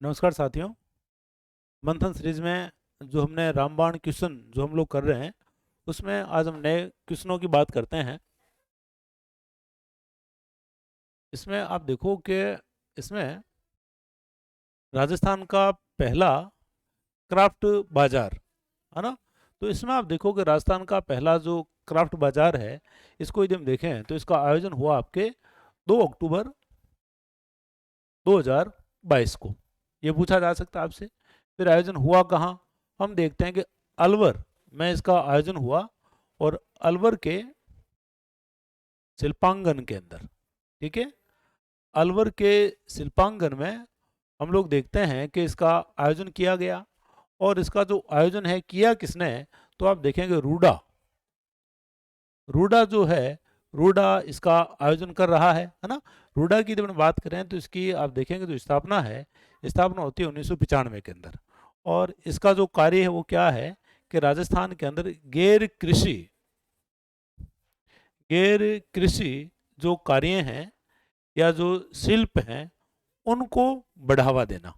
नमस्कार साथियों। मंथन सीरीज में जो हमने रामबाण क्वेश्चन जो हम लोग कर रहे हैं उसमें आज हम नए क्वेश्चनों की बात करते हैं। इसमें आप देखो कि इसमें राजस्थान का पहला क्राफ्ट बाजार है ना। तो इसमें आप देखो कि राजस्थान का पहला जो क्राफ्ट बाजार है इसको यदि हम देखें तो इसका आयोजन हुआ आपके 2 अक्टूबर 2022 को। ये पूछा जा सकता है आपसे। फिर आयोजन हुआ कहाँ, हम देखते हैं कि अलवर में इसका आयोजन हुआ और अलवर के शिल्पांगन के अंदर। ठीक है, अलवर के शिल्पांगन में हम लोग देखते हैं कि इसका आयोजन किया गया। और इसका जो आयोजन है किया किसने, तो आप देखेंगे रूडा। रूडा जो है, रूडा इसका आयोजन कर रहा है ना। रूडा की जब हम बात करें तो इसकी आप देखेंगे जो स्थापना है, स्थापना होती है 1995 के अंदर। और इसका जो कार्य है वो क्या है कि राजस्थान के अंदर गैर कृषि जो कार्य हैं या जो शिल्प हैं उनको बढ़ावा देना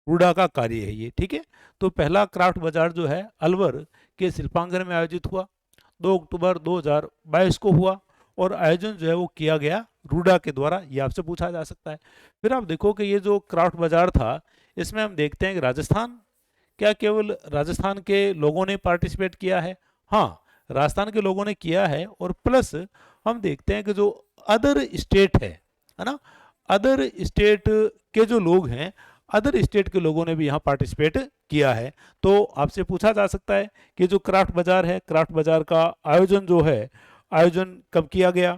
रूडा का कार्य है ये। ठीक है, तो पहला क्राफ्ट बाजार जो है अलवर के शिल्पांगन में आयोजित हुआ 2 अक्टूबर 2022 को हुआ। और आयोजन जो है वो किया गया रूडा के द्वारा, ये आपसे पूछा जा सकता है। फिर आप देखो कि ये जो क्राफ्ट बाजार था इसमें हम देखते हैं कि राजस्थान, क्या केवल राजस्थान के लोगों ने पार्टिसिपेट किया है? हाँ, राजस्थान के लोगों ने किया है। और प्लस हम देखते हैं कि जो अदर स्टेट है ना, अदर स्टेट के जो लोग हैं, अदर स्टेट के लोगों ने भी यहाँ पार्टिसिपेट किया है। तो आपसे पूछा जा सकता है कि जो क्राफ्ट बाजार है, क्राफ्ट बाजार का आयोजन जो है, आयोजन कब किया गया,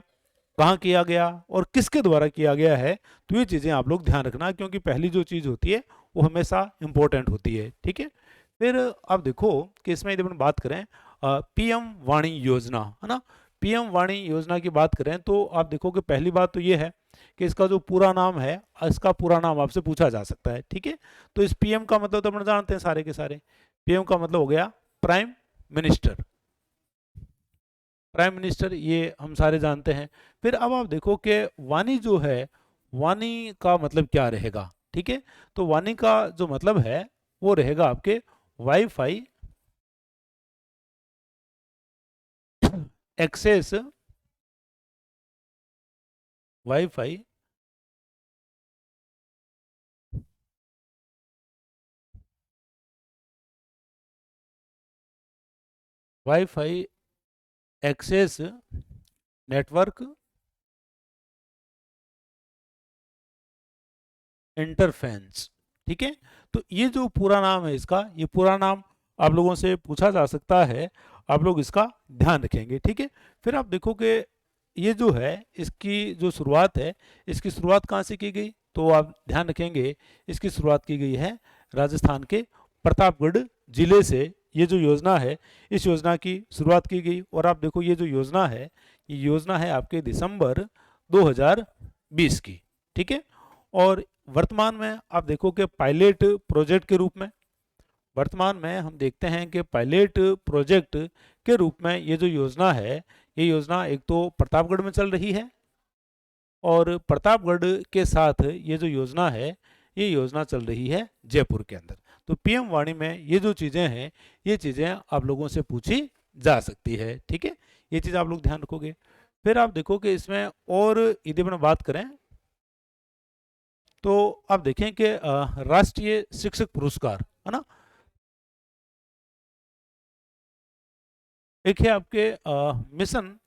कहाँ किया गया और किसके द्वारा किया गया है। तो ये चीज़ें आप लोग ध्यान रखना, क्योंकि पहली जो चीज़ होती है वो हमेशा इंपॉर्टेंट होती है। ठीक है, फिर आप देखो कि इसमें यदि अपन बात करें पीएम वाणी योजना है ना, पीएम वाणी योजना की बात करें तो आप देखो कि पहली बात तो ये है कि इसका जो पूरा नाम है, इसका पूरा नाम आपसे पूछा जा सकता है। ठीक है, तो इस पीएम का मतलब तो अपन जानते हैं सारे के सारे। पीएम का मतलब हो गया प्राइम मिनिस्टर, प्राइम मिनिस्टर, ये हम सारे जानते हैं। फिर अब आप देखो कि वाणी जो है, वाणी का मतलब क्या रहेगा। ठीक है, तो वाणी का जो मतलब है वो रहेगा आपके WiFi access, WiFi WiFi access network interference. ठीक है, तो ये जो पूरा नाम है इसका, ये पूरा नाम आप लोगों से पूछा जा सकता है, आप लोग इसका ध्यान रखेंगे। ठीक है, फिर आप देखो कि ये जो है इसकी जो शुरुआत है, इसकी शुरुआत कहाँ से की गई, तो आप ध्यान रखेंगे इसकी शुरुआत की गई है राजस्थान के प्रतापगढ़ जिले से। ये जो योजना है, इस योजना की शुरुआत की गई। और आप देखो ये जो योजना है, ये योजना है आपके दिसंबर 2020 की। ठीक है, और वर्तमान में आप देखो कि पायलट प्रोजेक्ट के रूप में, वर्तमान में हम देखते हैं कि पायलट प्रोजेक्ट के रूप में ये जो योजना है, ये योजना एक तो प्रतापगढ़ में चल रही है और प्रतापगढ़ के साथ ये जो योजना है, ये योजना चल रही है जयपुर के अंदर। तो पीएम वाणी में ये जो चीज़ें हैं, ये चीज़ें आप लोगों से पूछी जा सकती है। ठीक है, ये चीज़ आप लोग ध्यान रखोगे। फिर आप देखो कि इसमें और यदि अपन बात करें तो आप देखें कि राष्ट्रीय शिक्षक पुरस्कार है ना, एक है आपके मिशन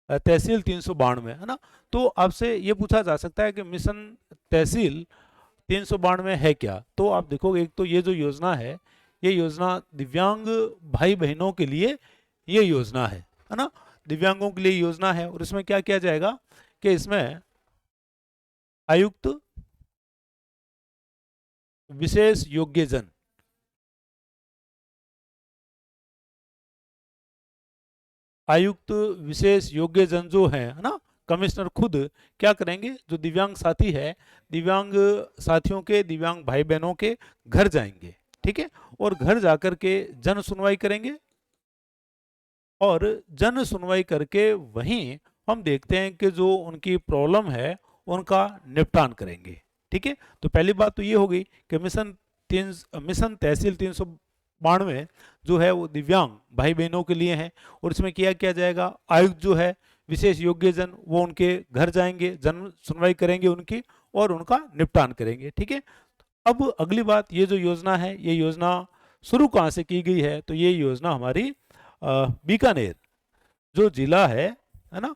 तहसील 392 है ना। तो आपसे ये पूछा जा सकता है कि मिशन तहसील 392 है क्या। तो आप देखोगे एक तो ये जो योजना है, ये योजना दिव्यांग भाई बहनों के लिए ये योजना है ना, दिव्यांगों के लिए योजना है। और इसमें क्या किया जाएगा कि इसमें आयुक्त विशेष योग्यजन, आयुक्त विशेष योग्यजन जो है ना, कमिश्नर खुद क्या करेंगे, जो दिव्यांग साथी है, दिव्यांग साथियों के, दिव्यांग भाई बहनों के घर जाएंगे। ठीक है, और घर जाकर के जन सुनवाई करेंगे और जन सुनवाई करके वहीं हम देखते हैं कि जो उनकी प्रॉब्लम है उनका निपटान करेंगे। ठीक है। तो पहली बात तो ये हो गई कि मिशन तहसील 392 जो है वो दिव्यांग भाई बहनों के लिए है, और इसमें किया जाएगा, आयुक्त जो है विशेष योग्य जन वो उनके घर जाएंगे, जन सुनवाई करेंगे उनकी और उनका निपटान करेंगे, ठीक है। अब अगली बात, ये जो योजना है, ये योजना शुरू कहाँ से की गई है, तो ये योजना हमारी बीकानेर जो जिला है ना,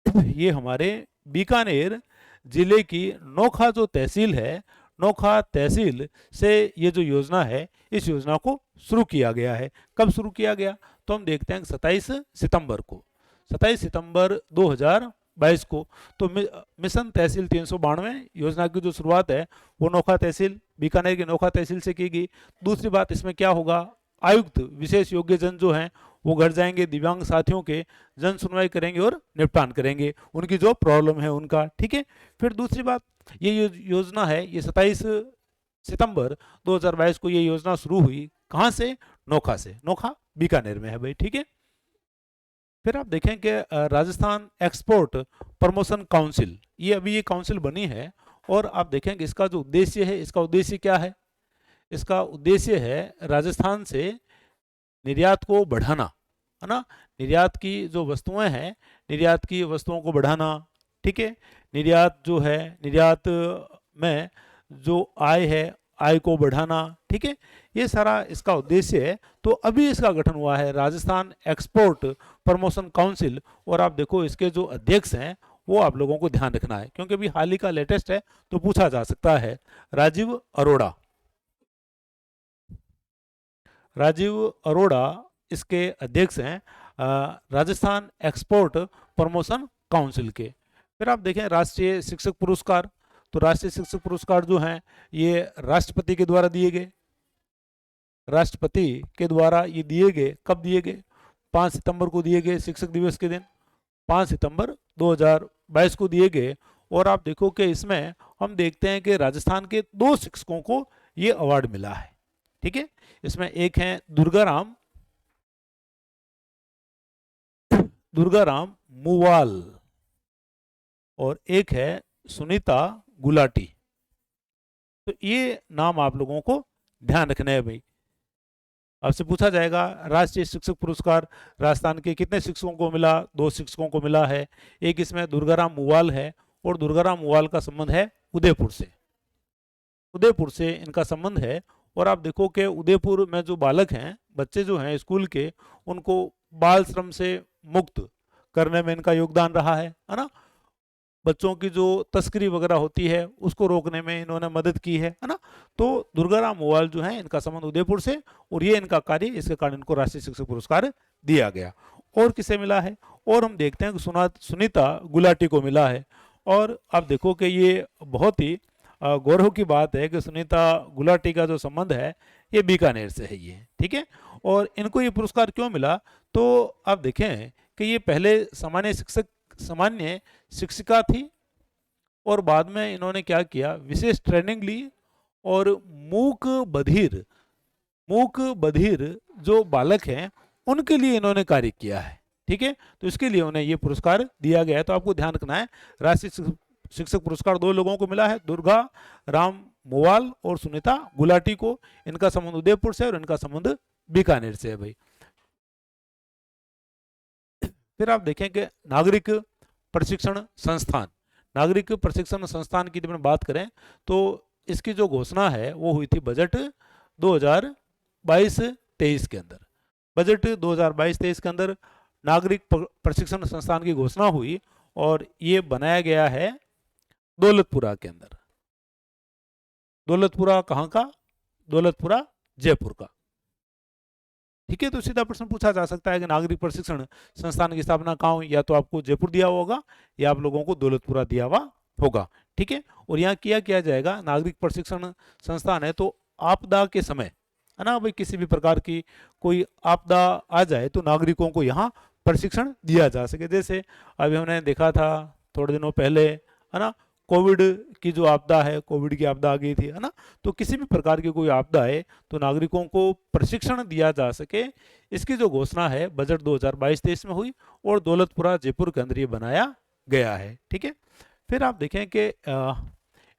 ये हमारे बीकानेर जिले की नोखा जो तहसील है, नोखा तहसील से ये जो योजना है, इस योजना को शुरू किया गया है। कब शुरू किया गया, तो हम देखते हैं 27 सितंबर को, 27 सितंबर 2022 को। तो मिशन तहसील 392 योजना की जो शुरुआत है वो नोखा तहसील, बीकानेर की नोखा तहसील से की गई। दूसरी बात इसमें क्या होगा, आयुक्त विशेष योग्य जन जो हैं वो घर जाएंगे, दिव्यांग साथियों के जन सुनवाई करेंगे और निपटान करेंगे उनकी जो प्रॉब्लम है उनका, ठीक है। फिर दूसरी बात, ये योजना है, ये 27 सितंबर 2022 को ये योजना शुरू हुई। कहाँ से, नोखा से, नोखा बीकानेर में है भाई, ठीक है। फिर आप देखें कि राजस्थान एक्सपोर्ट प्रमोशन काउंसिल, ये अभी ये काउंसिल बनी है, और आप देखें कि इसका जो उद्देश्य है, इसका उद्देश्य क्या है, इसका उद्देश्य है राजस्थान से निर्यात को बढ़ाना, है ना, निर्यात की जो वस्तुएं हैं, निर्यात की वस्तुओं को बढ़ाना, ठीक है। निर्यात जो है, निर्यात में जो आय है, आय को बढ़ाना, ठीक है, ये सारा इसका उद्देश्य है। तो अभी इसका गठन हुआ है राजस्थान एक्सपोर्ट प्रमोशन काउंसिल, और आप देखो इसके जो अध्यक्ष हैं वो आप लोगों को ध्यान रखना है, क्योंकि अभी हाल ही का लेटेस्ट है तो पूछा जा सकता है, राजीव अरोड़ा। राजीव अरोड़ा इसके अध्यक्ष हैं राजस्थान एक्सपोर्ट प्रमोशन काउंसिल के। फिर आप देखें राष्ट्रीय शिक्षक पुरस्कार, तो राष्ट्रीय शिक्षक पुरस्कार जो हैं ये राष्ट्रपति के द्वारा दिए गए, राष्ट्रपति के द्वारा ये दिए गए। कब दिए गए, 5 सितंबर को दिए गए, शिक्षक दिवस के दिन 5 सितंबर 2022 को दिए गए। और आप देखो कि इसमें हम देखते हैं कि राजस्थान के 2 शिक्षकों को ये अवार्ड मिला है, ठीक है। इसमें एक है दुर्गाराम मुवाल और एक है सुनीता गुलाटी। तो ये नाम आप लोगों को ध्यान रखना है भाई। आपसे पूछा जाएगा राष्ट्रीय शिक्षक पुरस्कार राजस्थान के कितने शिक्षकों को मिला, 2 शिक्षकों को मिला है। एक इसमें दुर्गाराम मुवाल है, और दुर्गाराम मुवाल का संबंध है उदयपुर से, उदयपुर से इनका संबंध है। और आप देखो कि उदयपुर में जो बालक हैं, बच्चे जो हैं स्कूल के, उनको बाल श्रम से मुक्त करने में इनका योगदान रहा है ना। बच्चों की जो तस्करी वगैरह होती है उसको रोकने में इन्होंने मदद की है ना। तो दुर्गाराम मुवाल जो है इनका संबंध उदयपुर से, और ये इनका कार्य, इसके कारण इनको राष्ट्रीय शिक्षक पुरस्कार दिया गया। और किसे मिला है, और हम देखते हैं कि सुनीता गुलाटी को मिला है। और आप देखो कि ये बहुत ही गौरव की बात है कि सुनीता गुलाटी का जो संबंध है ये बीकानेर से है ये, ठीक है। और इनको ये पुरस्कार क्यों मिला, तो आप देखें कि ये पहले सामान्य शिक्षिका थी, और बाद में इन्होंने क्या किया, विशेष ट्रेनिंग ली, और मूक बधिर जो बालक हैं उनके लिए इन्होंने कार्य किया है, ठीक है। तो इसके लिए उन्हें ये पुरस्कार दिया गया है। तो आपको ध्यान रखना है, राष्ट्रीय शिक्षक पुरस्कार 2 लोगों को मिला है, दुर्गा राम मुवाल और सुनीता गुलाटी को। इनका संबंध उदयपुर से और इनका संबंध बीकानेर से है भाई। फिर आप देखें कि नागरिक प्रशिक्षण संस्थान, नागरिक प्रशिक्षण संस्थान की जब बात करें तो इसकी जो घोषणा है वो हुई थी बजट 2022-23 के अंदर। बजट 2022-23 के अंदर नागरिक प्रशिक्षण संस्थान की घोषणा हुई, और ये बनाया गया है दौलतपुरा के अंदर। दौलतपुरा कहाँ का, दौलतपुरा जयपुर का, ठीक है। तो सीधा प्रश्न पूछा जा सकता है कि नागरिक प्रशिक्षण संस्थान की स्थापना कहाँ हुई, या तो आपको जयपुर दिया होगा या आप लोगों को दौलतपुरा दिया हुआ होगा, ठीक है। और यहाँ किया जाएगा, नागरिक प्रशिक्षण संस्थान है तो आपदा के समय, है ना भाई, किसी भी प्रकार की कोई आपदा आ जाए तो नागरिकों को यहाँ प्रशिक्षण दिया जा सके। जैसे अभी हमने देखा था थोड़े दिनों पहले, है ना, कोविड की जो आपदा है, कोविड की आपदा आ गई थी, है ना। तो किसी भी प्रकार की कोई आपदा है तो नागरिकों को प्रशिक्षण दिया जा सके, इसकी जो घोषणा है बजट 2022-23 में हुई, और दौलतपुरा जयपुर के अंदर ये बनाया गया है, ठीक है। फिर आप देखें कि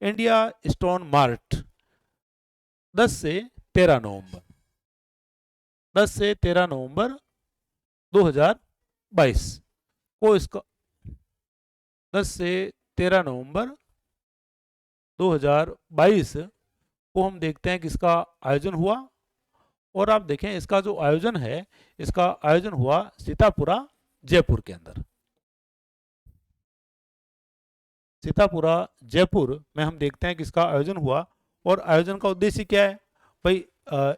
इंडिया स्टोन मार्ट 10 से 13 नवंबर 10 से 13 नवंबर 2022 को इसका 10 से 13 नवंबर 2022 को हम देखते हैं कि इसका आयोजन हुआ। और आप देखें इसका जो आयोजन है, इसका आयोजन हुआ सीतापुरा जयपुर के अंदर। सीतापुरा जयपुर में हम देखते हैं कि इसका आयोजन हुआ। और आयोजन का उद्देश्य क्या है भाई?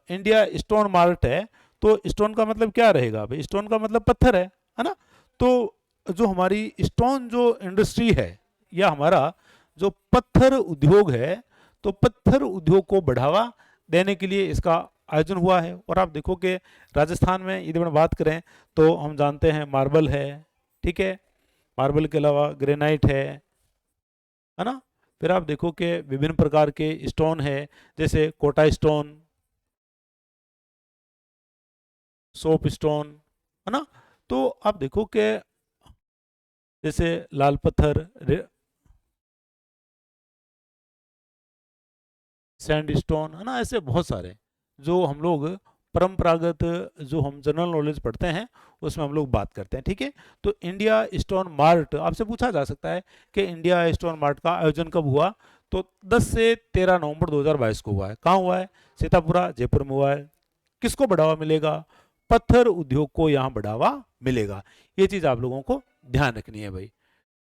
इंडिया स्टोन मार्ट है, तो स्टोन का मतलब क्या रहेगा भाई? स्टोन का मतलब पत्थर है ना? तो जो हमारी स्टोन जो इंडस्ट्री है या हमारा जो पत्थर उद्योग है, तो पत्थर उद्योग को बढ़ावा देने के लिए इसका आयोजन हुआ है। और आप देखो कि राजस्थान में यदि हम बात करें तो हम जानते हैं मार्बल है, ठीक है, मार्बल के अलावा ग्रेनाइट है ना? फिर आप देखो कि विभिन्न प्रकार के स्टोन है, जैसे कोटा स्टोन, सोप स्टोन, है ना? तो आप देखो कि जैसे लाल पत्थर, सैंड स्टोन, है ना, ऐसे बहुत सारे जो हम लोग परंपरागत, जो हम जनरल नॉलेज पढ़ते हैं उसमें हम लोग बात करते हैं, ठीक है। तो इंडिया स्टोन मार्ट आपसे पूछा जा सकता है कि इंडिया स्टोन मार्ट का आयोजन कब हुआ? तो 10 से 13 नवंबर 2022 को हुआ है। कहाँ हुआ है? सीतापुरा जयपुर में हुआ है। किसको बढ़ावा मिलेगा? पत्थर उद्योग को यहाँ बढ़ावा मिलेगा। ये चीज़ आप लोगों को ध्यान रखनी है भाई।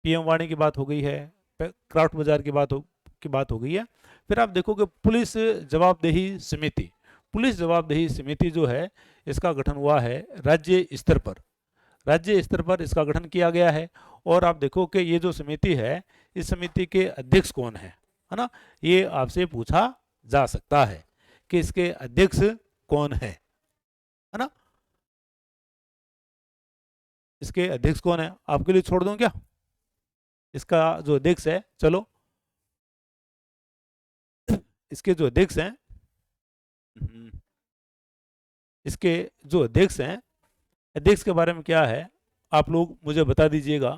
पीएम वाणी की बात हो गई है, क्राफ्ट बाजार की बात हो गई है। फिर आप देखोगे पुलिस जवाबदेही समिति, पुलिस जवाबदेही समिति जो है इसका गठन हुआ है राज्य स्तर पर, राज्य स्तर पर इसका गठन किया गया है। और आप देखो कि ये जो समिति है, इस समिति के अध्यक्ष कौन है ना? ये आपसे पूछा जा सकता है कि इसके अध्यक्ष कौन है ना? इसके अध्यक्ष कौन है? आपके लिए छोड़ दूं क्या? इसका जो अध्यक्ष है, चलो इसके जो अध्यक्ष हैं, इसके जो अध्यक्ष हैं, अध्यक्ष के बारे में क्या है आप लोग मुझे बता दीजिएगा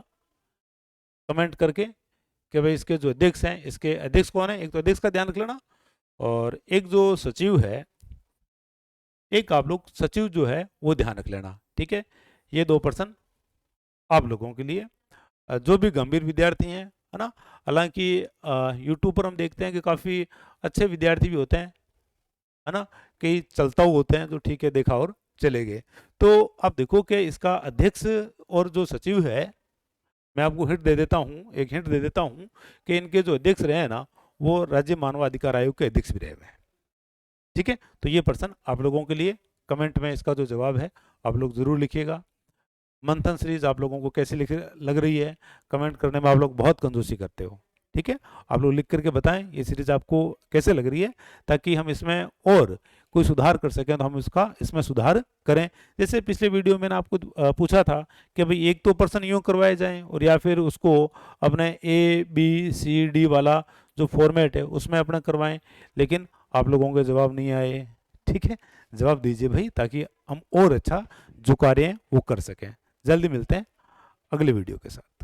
कमेंट करके कि भाई इसके जो अध्यक्ष हैं, इसके अध्यक्ष कौन है। एक तो अध्यक्ष का ध्यान रख लेना, और एक जो सचिव है, एक आप लोग सचिव जो है वो ध्यान रख लेना, ठीक है। ये 2 पर्सन आप लोगों के लिए, जो भी गंभीर विद्यार्थी हैं, है ना। हालांकि यूट्यूब पर हम देखते हैं कि काफ़ी अच्छे विद्यार्थी भी होते हैं, है ना, कई चलता हुआ होते हैं जो ठीक है देखा और चले गए। तो आप देखो कि इसका अध्यक्ष और जो सचिव है, मैं आपको हिंट दे देता हूँ, एक हिंट दे देता हूँ कि इनके जो अध्यक्ष रहे हैं ना, वो राज्य मानवाधिकार आयोग के अध्यक्ष भी रहे हुए हैं, ठीक है। तो ये पर्सन आप लोगों के लिए, कमेंट में इसका जो जवाब है आप लोग जरूर लिखिएगा। मंथन सीरीज आप लोगों को कैसी लग रही है? कमेंट करने में आप लोग बहुत कंजूसी करते हो, ठीक है। आप लोग लिख करके बताएं ये सीरीज आपको कैसे लग रही है, ताकि हम इसमें और कोई सुधार कर सकें तो हम इसमें सुधार करें। जैसे पिछले वीडियो में मैंने आपको पूछा था कि भाई एक तो पर्सन यूँ करवाए जाएं, और या फिर उसको अपने ABCD वाला जो फॉर्मेट है उसमें अपना करवाएं, लेकिन आप लोगों के जवाब नहीं आए, ठीक है। जवाब दीजिए भाई, ताकि हम और अच्छा जो कार्य है वो कर सकें। जल्दी मिलते हैं अगले वीडियो के साथ।